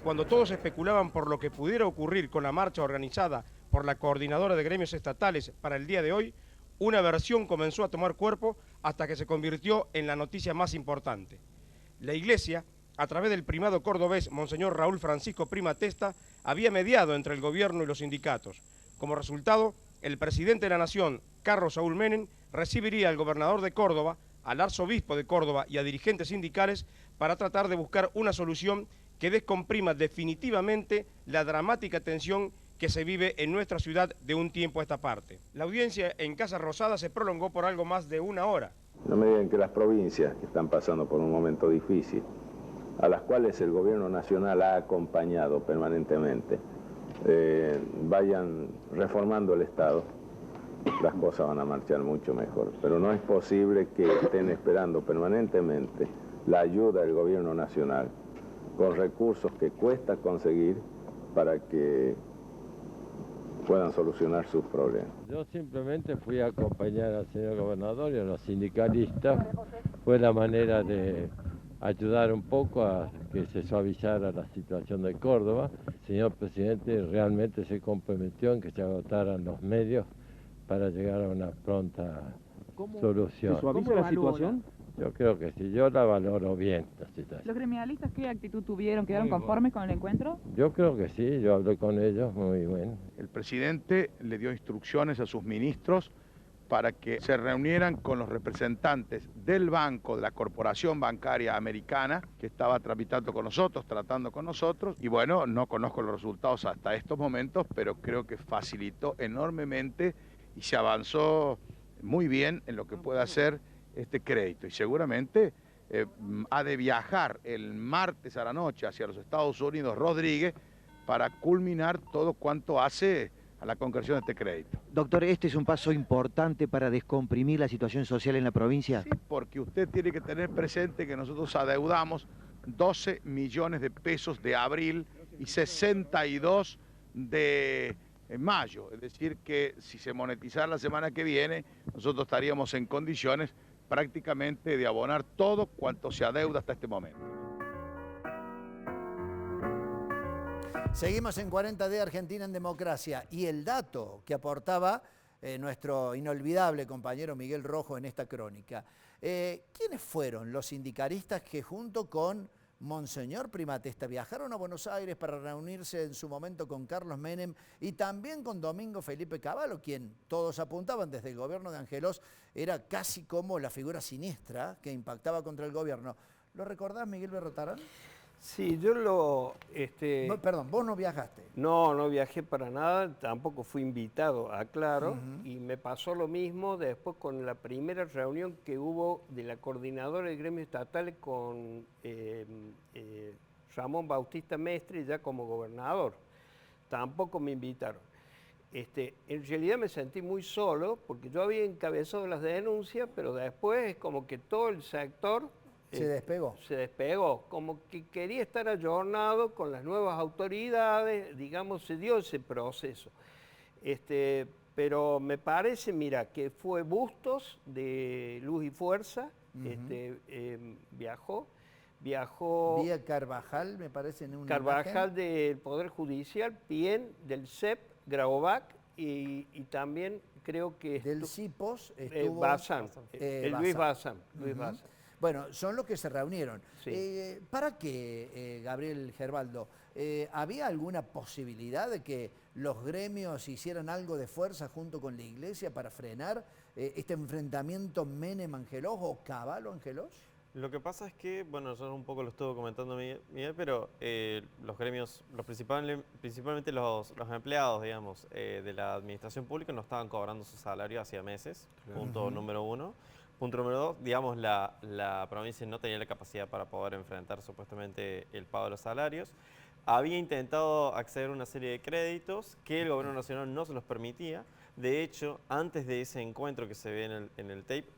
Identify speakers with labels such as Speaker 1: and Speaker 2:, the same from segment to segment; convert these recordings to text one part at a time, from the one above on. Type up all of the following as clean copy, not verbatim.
Speaker 1: Cuando todos especulaban por lo que pudiera ocurrir con la marcha organizada por la Coordinadora de Gremios Estatales para el día de hoy, una versión comenzó a tomar cuerpo hasta que se convirtió en la noticia más importante. La Iglesia, a través del primado cordobés Monseñor Raúl Francisco Prima Testa, había mediado entre el gobierno y los sindicatos. Como resultado, el presidente de la Nación, Carlos Saúl Menem, recibiría al gobernador de Córdoba, al arzobispo de Córdoba y a dirigentes sindicales para tratar de buscar una solución que descomprima definitivamente la dramática tensión que se vive en nuestra ciudad de un tiempo a esta parte. La audiencia en Casa Rosada se prolongó por algo más de una hora.
Speaker 2: No me digan que las provincias que están pasando por un momento difícil, a las cuales el gobierno nacional ha acompañado permanentemente, vayan reformando el Estado, las cosas van a marchar mucho mejor. Pero no es posible que estén esperando permanentemente la ayuda del gobierno nacional con recursos que cuesta conseguir para que puedan solucionar sus problemas.
Speaker 3: Yo simplemente fui a acompañar al señor gobernador y a los sindicalistas. Fue la manera de ayudar un poco a que se suavizara la situación de Córdoba. El señor presidente realmente se comprometió en que se agotaran los medios para llegar a una pronta solución.
Speaker 4: ¿Se suaviza la situación?
Speaker 3: Yo creo que sí, yo la valoro bien, la situación.
Speaker 5: ¿Los gremialistas qué actitud tuvieron? ¿Quedaron conformes con el encuentro?
Speaker 3: Yo creo que sí, yo hablé con ellos, muy bien.
Speaker 6: El presidente le dio instrucciones a sus ministros para que se reunieran con los representantes del banco, de la corporación bancaria americana, que estaba tramitando con nosotros, tratando con nosotros. Y bueno, no conozco los resultados hasta estos momentos, pero creo que facilitó enormemente y se avanzó muy bien en lo que pueda hacer este crédito. Y seguramente ha de viajar el martes a la noche hacia los Estados Unidos Rodríguez para culminar todo cuanto hace a la concreción de este crédito.
Speaker 4: Doctor, ¿este es un paso importante para descomprimir la situación social en la provincia?
Speaker 6: Sí, porque usted tiene que tener presente que nosotros adeudamos 12 millones de pesos de abril y 62 de mayo. Es decir, que si se monetizara la semana que viene, nosotros estaríamos en condiciones prácticamente de abonar todo cuanto se adeuda hasta este momento.
Speaker 7: Seguimos en 40D Argentina en Democracia y el dato que aportaba nuestro inolvidable compañero Miguel Rojo en esta crónica. ¿Quiénes fueron los sindicalistas que junto con Monseñor Prima Testa viajaron a Buenos Aires para reunirse en su momento con Carlos Menem y también con Domingo Felipe Cavallo, quien todos apuntaban desde el gobierno de Angelos era casi como la figura siniestra que impactaba contra el gobierno? ¿Lo recordás, Miguel Berrotarán?
Speaker 8: Sí, yo lo...
Speaker 7: No, perdón, vos no viajaste.
Speaker 8: No, no viajé para nada, tampoco fui invitado, aclaro, y me pasó lo mismo después con la primera reunión que hubo de la coordinadora de gremios estatales con Ramón Bautista Mestre ya como gobernador. Tampoco me invitaron. En realidad me sentí muy solo porque yo había encabezado las denuncias, pero después es como que todo el sector...
Speaker 7: ¿Se despegó?
Speaker 8: Se despegó, como que quería estar ayornado con las nuevas autoridades, digamos, se dio ese proceso. Pero me parece, mira, que fue Bustos de Luz y Fuerza, viajó.
Speaker 7: Vía Carvajal, me parece, en una
Speaker 8: Carvajal
Speaker 7: imagen.
Speaker 8: Del Poder Judicial, Pien del CEP, Grabovac y también creo que...
Speaker 7: Del CIPOS estuvo...
Speaker 8: Bazán, Luis Bazán.
Speaker 7: Bueno, son los que se reunieron.
Speaker 8: Sí.
Speaker 7: ¿Para qué, Gabriel Gerbaldo? ¿Había alguna posibilidad de que los gremios hicieran algo de fuerza junto con la Iglesia para frenar este enfrentamiento Menem-Angelos o Cavallo-Angelos?
Speaker 9: Lo que pasa es que, bueno, yo un poco lo estuve comentando Miguel, pero los gremios, principalmente los empleados, digamos, de la administración pública no estaban cobrando su salario hacía meses, punto número uno. Punto número dos, digamos, la provincia no tenía la capacidad para poder enfrentar supuestamente el pago de los salarios. Había intentado acceder a una serie de créditos que el gobierno nacional no se los permitía. De hecho, antes de ese encuentro que se ve en el tape,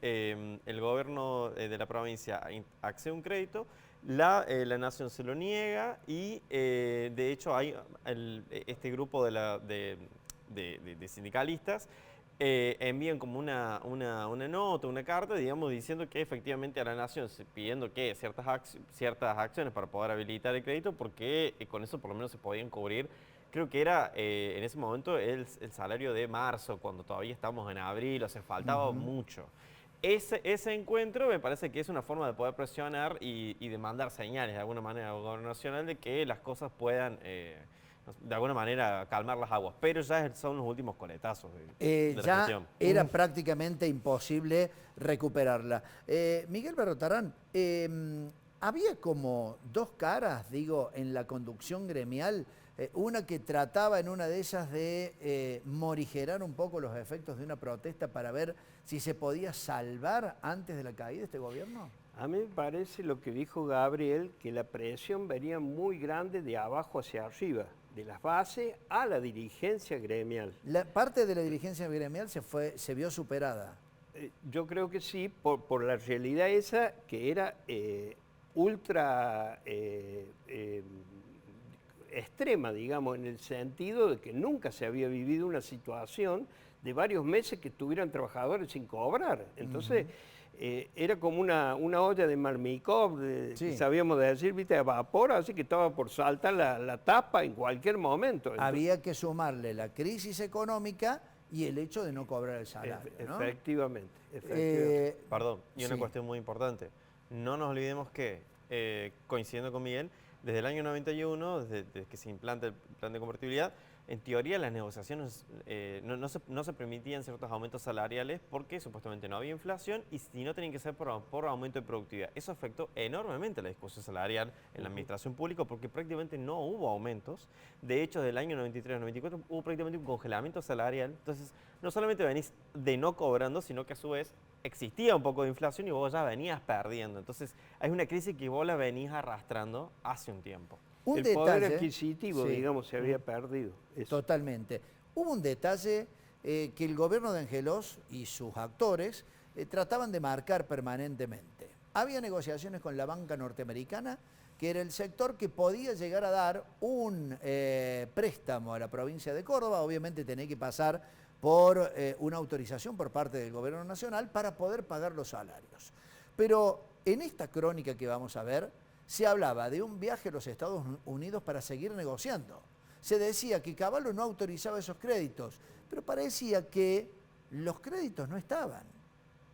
Speaker 9: el gobierno de la provincia accede a un crédito, la nación se lo niega y de hecho hay este grupo de sindicalistas envían como una nota, una carta, digamos, diciendo que efectivamente a la Nación, pidiendo que ciertas acciones para poder habilitar el crédito, porque con eso por lo menos se podían cubrir, creo que era en ese momento el salario de marzo, cuando todavía estamos en abril, o sea, faltaba mucho. Ese encuentro me parece que es una forma de poder presionar y de mandar señales de alguna manera al gobierno nacional de que las cosas puedan de alguna manera calmar las aguas, pero ya son los últimos coletazos de la
Speaker 7: ya
Speaker 9: gestión.
Speaker 7: era prácticamente imposible recuperarla. Miguel Berrotarán, había como dos caras, digo, en la conducción gremial, una que trataba en una de ellas de morigerar un poco los efectos de una protesta para ver si se podía salvar antes de la caída de este gobierno.
Speaker 8: A mí me parece lo que dijo Gabriel, que la presión venía muy grande de abajo hacia arriba, de las bases a la dirigencia gremial.
Speaker 7: La parte de la dirigencia gremial se vio superada.
Speaker 8: Yo creo que sí, por la realidad esa que era ultra extrema, digamos, en el sentido de que nunca se había vivido una situación de varios meses que estuvieran trabajadores sin cobrar. Entonces, era como una olla de Marmicov, que sabíamos decir, viste, a vapor, así que estaba por saltar la tapa en cualquier momento. Entonces,
Speaker 7: había que sumarle la crisis económica y el hecho de no cobrar el salario, ¿no?
Speaker 8: Efectivamente.
Speaker 9: Perdón, y una cuestión muy importante. No nos olvidemos que, coincidiendo con Miguel, desde el año 91, desde que se implanta el plan de convertibilidad, en teoría las negociaciones no se permitían ciertos aumentos salariales porque supuestamente no había inflación y si no tenían que ser por aumento de productividad. Eso afectó enormemente la discusión salarial en la administración pública porque prácticamente no hubo aumentos. De hecho, del año 93 al 94 hubo prácticamente un congelamiento salarial. Entonces, no solamente venís de no cobrando, sino que a su vez existía un poco de inflación y vos ya venías perdiendo. Entonces, hay una crisis que vos la venís arrastrando hace un tiempo.
Speaker 8: El poder adquisitivo, digamos, se había perdido. Eso.
Speaker 7: Totalmente. Hubo un detalle que el gobierno de Angelos y sus actores trataban de marcar permanentemente. Había negociaciones con la banca norteamericana, que era el sector que podía llegar a dar un préstamo a la provincia de Córdoba. Obviamente tenía que pasar por una autorización por parte del gobierno nacional para poder pagar los salarios. Pero en esta crónica que vamos a ver, se hablaba de un viaje a los Estados Unidos para seguir negociando. Se decía que Cavallo no autorizaba esos créditos, pero parecía que los créditos no estaban.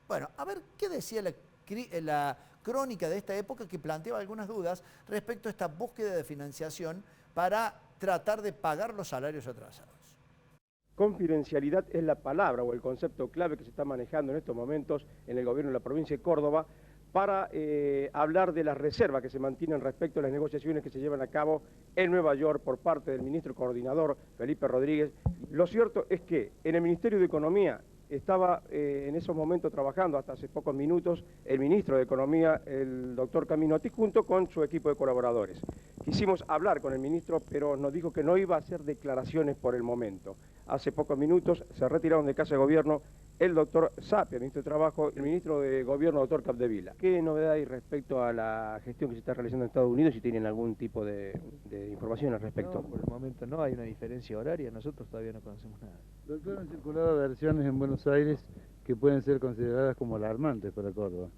Speaker 7: Bueno, a ver qué decía la crónica de esta época que planteaba algunas dudas respecto a esta búsqueda de financiación para tratar de pagar los salarios atrasados.
Speaker 1: Confidencialidad es la palabra o el concepto clave que se está manejando en estos momentos en el gobierno de la provincia de Córdoba para hablar de las reservas que se mantienen respecto a las negociaciones que se llevan a cabo en Nueva York por parte del ministro coordinador Felipe Rodríguez. Lo cierto es que en el Ministerio de Economía estaba en esos momentos trabajando hasta hace pocos minutos el ministro de Economía, el doctor Caminotti, junto con su equipo de colaboradores. Quisimos hablar con el ministro, pero nos dijo que no iba a hacer declaraciones por el momento. Hace pocos minutos se retiraron de Casa de Gobierno el doctor Sapia, ministro de Trabajo, y el ministro de Gobierno, doctor Capdevila. ¿Qué novedad hay respecto a la gestión que se está realizando en Estados Unidos? Si tienen algún tipo de información al respecto.
Speaker 10: No, por el momento no, hay una diferencia horaria, nosotros todavía no conocemos nada.
Speaker 11: Doctor, han circulado versiones en Buenos Aires que pueden ser consideradas como alarmantes para Córdoba.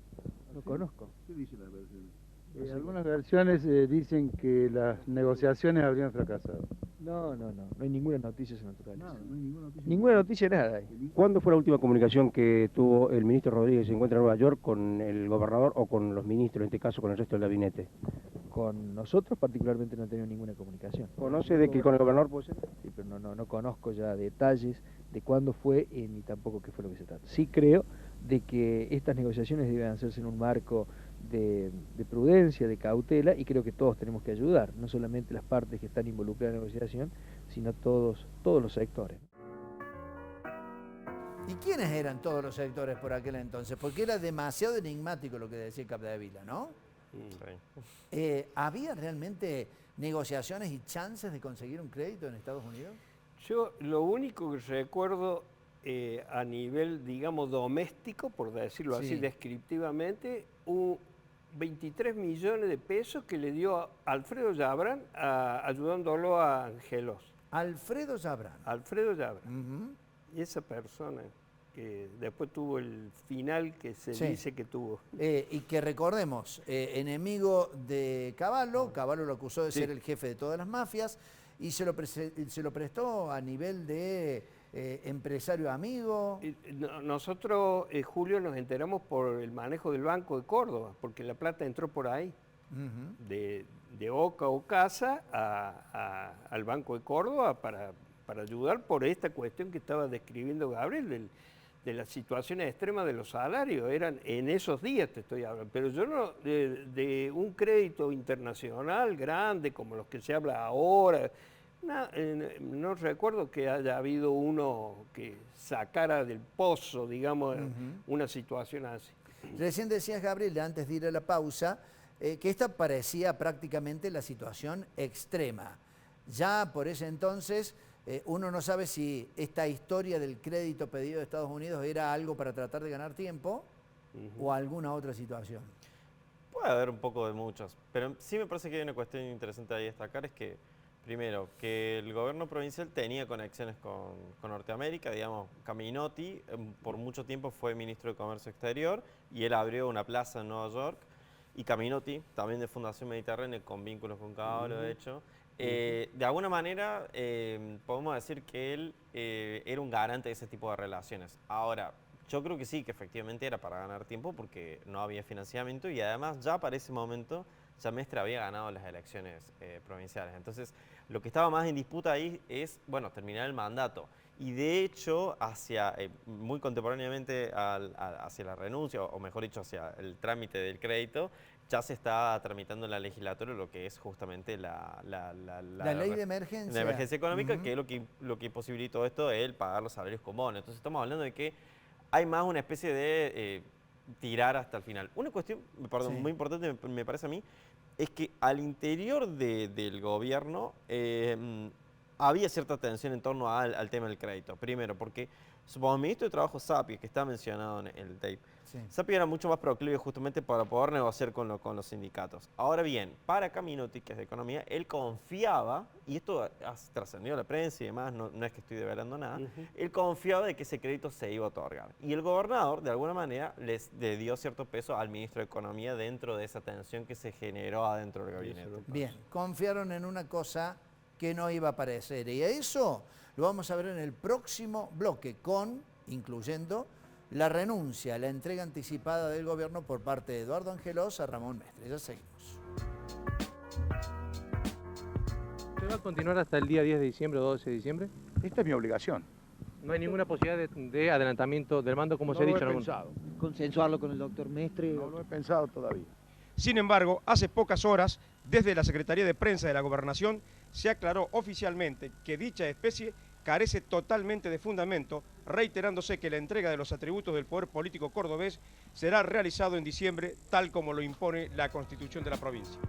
Speaker 10: No conozco.
Speaker 11: ¿Qué dicen las versiones? Algunas versiones dicen que las negociaciones habrían fracasado.
Speaker 10: No hay ninguna noticia natural.
Speaker 11: No hay ninguna noticia.
Speaker 10: Ninguna noticia, nada hay.
Speaker 1: ¿Cuándo fue la última comunicación que tuvo el ministro Rodríguez, se encuentra en Nueva York, con el gobernador o con los ministros, en este caso con el resto del gabinete?
Speaker 10: Con nosotros particularmente no he tenido ninguna comunicación.
Speaker 1: ¿Conoce de que con el gobernador puede ser?
Speaker 10: Sí, pero no conozco ya detalles de cuándo fue ni tampoco qué fue lo que se trata. Sí creo de que estas negociaciones deben hacerse en un marco de prudencia, de cautela, y creo que todos tenemos que ayudar, no solamente las partes que están involucradas en la negociación, sino todos los sectores.
Speaker 7: ¿Y quiénes eran todos los sectores por aquel entonces? Porque era demasiado enigmático lo que decía Capdevila, ¿no? Sí. ¿Había realmente negociaciones y chances de conseguir un crédito en Estados Unidos?
Speaker 8: Yo lo único que recuerdo a nivel, digamos, doméstico, por decirlo así descriptivamente, 23 millones de pesos que le dio Alfredo Yabran ayudándolo a Angelos.
Speaker 7: Alfredo Yabran.
Speaker 8: Alfredo Yabran. esa persona que después tuvo el final que se
Speaker 7: Sí.
Speaker 8: dice que tuvo.
Speaker 7: Y que recordemos, enemigo de Cavallo, Cavallo lo acusó de
Speaker 8: Sí.
Speaker 7: ser el jefe de todas las mafias y se lo prestó a nivel de empresario amigo.
Speaker 8: Nosotros, Julio, nos enteramos por el manejo del Banco de Córdoba, porque la plata entró por ahí,
Speaker 7: Ujú.
Speaker 8: de Oca o Casa al Banco de Córdoba para ayudar por esta cuestión que estaba describiendo Gabriel, de las situaciones extremas de los salarios. Eran en esos días, te estoy hablando, pero yo no, de un crédito internacional grande como los que se habla ahora. No recuerdo que haya habido uno que sacara del pozo, digamos, una situación así.
Speaker 7: Recién decías, Gabriel, antes de ir a la pausa, que esta parecía prácticamente la situación extrema. Ya por ese entonces uno no sabe si esta historia del crédito pedido de Estados Unidos era algo para tratar de ganar tiempo o alguna otra situación.
Speaker 9: Puede haber un poco de muchas, pero sí me parece que hay una cuestión interesante ahí a destacar, es que, primero, que el gobierno provincial tenía conexiones con Norteamérica, digamos, Caminotti por mucho tiempo fue ministro de Comercio Exterior y él abrió una plaza en Nueva York, y Caminotti, también de Fundación Mediterránea, con vínculos con Cavallo, de hecho. De alguna manera, podemos decir que él era un garante de ese tipo de relaciones. Ahora, yo creo que sí, que efectivamente era para ganar tiempo porque no había financiamiento y además ya para ese momento ya Mestre había ganado las elecciones provinciales. Entonces, lo que estaba más en disputa ahí es, bueno, terminar el mandato. Y de hecho, muy contemporáneamente hacia la renuncia, o mejor dicho, hacia el trámite del crédito, ya se está tramitando en la legislatura lo que es justamente la
Speaker 7: ley de emergencia.
Speaker 9: La emergencia económica, que es lo que posibilitó esto, el pagar los salarios con bonos. Entonces estamos hablando de que hay más una especie de tirar hasta el final. Una cuestión, perdón, muy importante me parece a mí, es que al interior del gobierno había cierta tensión en torno al tema del crédito. Primero, porque supongo el ministro de Trabajo, Sappi, que está mencionado en el tape, Sappi era mucho más proclive justamente para poder negociar con los sindicatos. Ahora bien, para Caminotti, que es de Economía, él confiaba, y esto ha trascendido a la prensa y demás, no es que estoy develando nada, él confiaba de que ese crédito se iba a otorgar. Y el gobernador, de alguna manera, le dio cierto peso al ministro de Economía dentro de esa tensión que se generó adentro del gabinete.
Speaker 7: Bien, confiaron en una cosa que no iba a aparecer. Y a eso lo vamos a ver en el próximo bloque, incluyendo la renuncia, la entrega anticipada del gobierno por parte de Eduardo Angelos a Ramón Mestre. Ya seguimos.
Speaker 12: ¿Usted va a continuar hasta el día 10 de diciembre o 12 de diciembre?
Speaker 6: Esta es mi obligación.
Speaker 12: No hay ninguna posibilidad de adelantamiento del mando, como se ha dicho en algún...
Speaker 4: Consensuarlo con el doctor Mestre.
Speaker 6: No lo he pensado todavía.
Speaker 1: Sin embargo, hace pocas horas, desde la Secretaría de Prensa de la Gobernación, se aclaró oficialmente que dicha especie carece totalmente de fundamento, reiterándose que la entrega de los atributos del poder político cordobés será realizado en diciembre, tal como lo impone la Constitución de la provincia.